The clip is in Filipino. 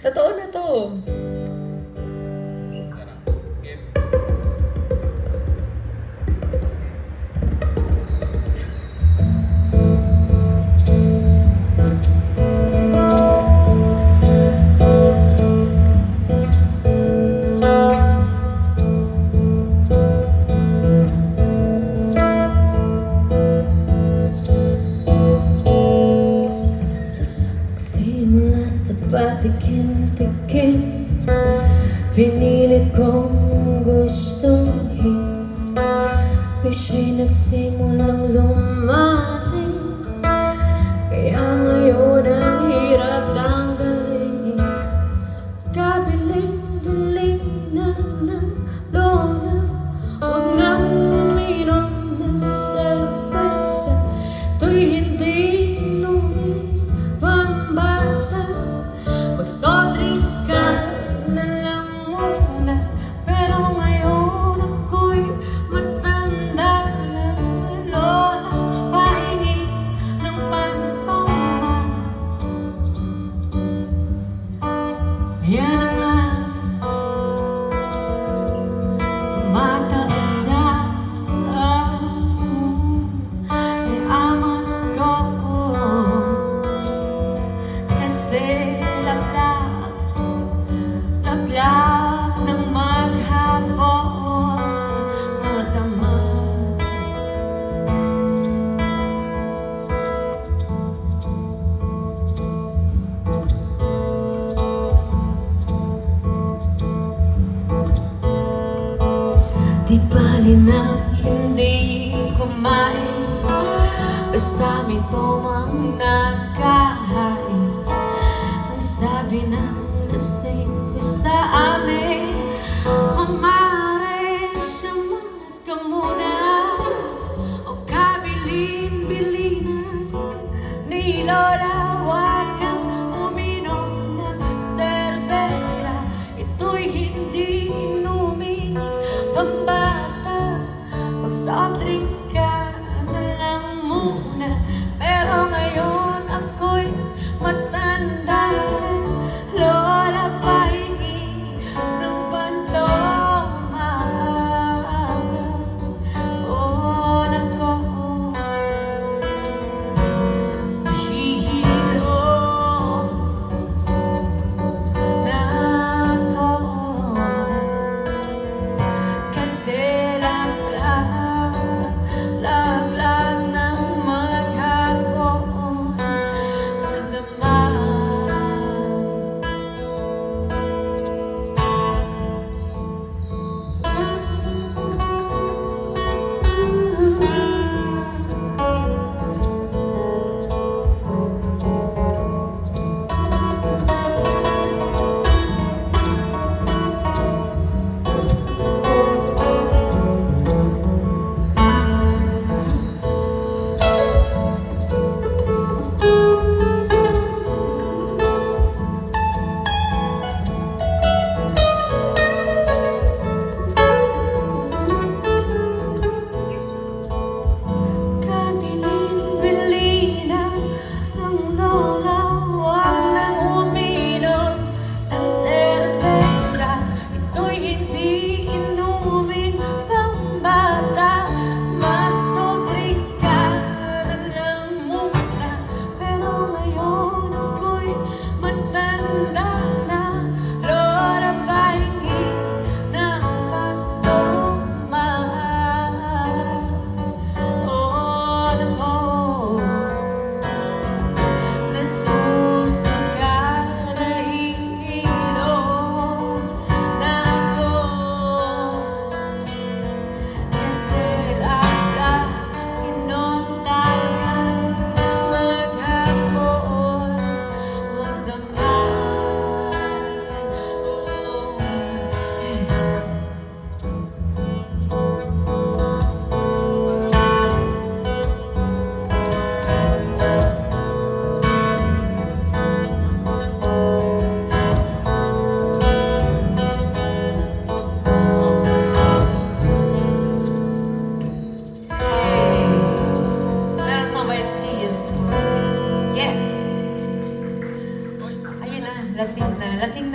Totoo na to. Patikim-tikim, pinilit kong gustuhin. Siya'y nagsimulang lumalim, kaya ngayon ang hirap tanggalin. Kabiling-biling na ng lola, huwag nang uminom ng serbesa. To'y hindi inumin pambata. Mag-soft drinks ka na lang muna, pero ngayon ako'y matanda na. Lola, pahingi ng panpamba. Yan na nga, tumataas na ang amas ko, kasi lablab ng maghapon matama. Di bali na hindi kumain, basta may tumang nakahain. Ang sabi ng lasing sa amin, mamare siya manat ka muna, o kabilin-bilinan ni Lola. Huwag kang uminom ng serbesa, ito'y hindi inuming pambata. Mag-soft drinks ka na lang muna, pero ngayon ako'y matanda na. Lola, Lasing na. Lasing na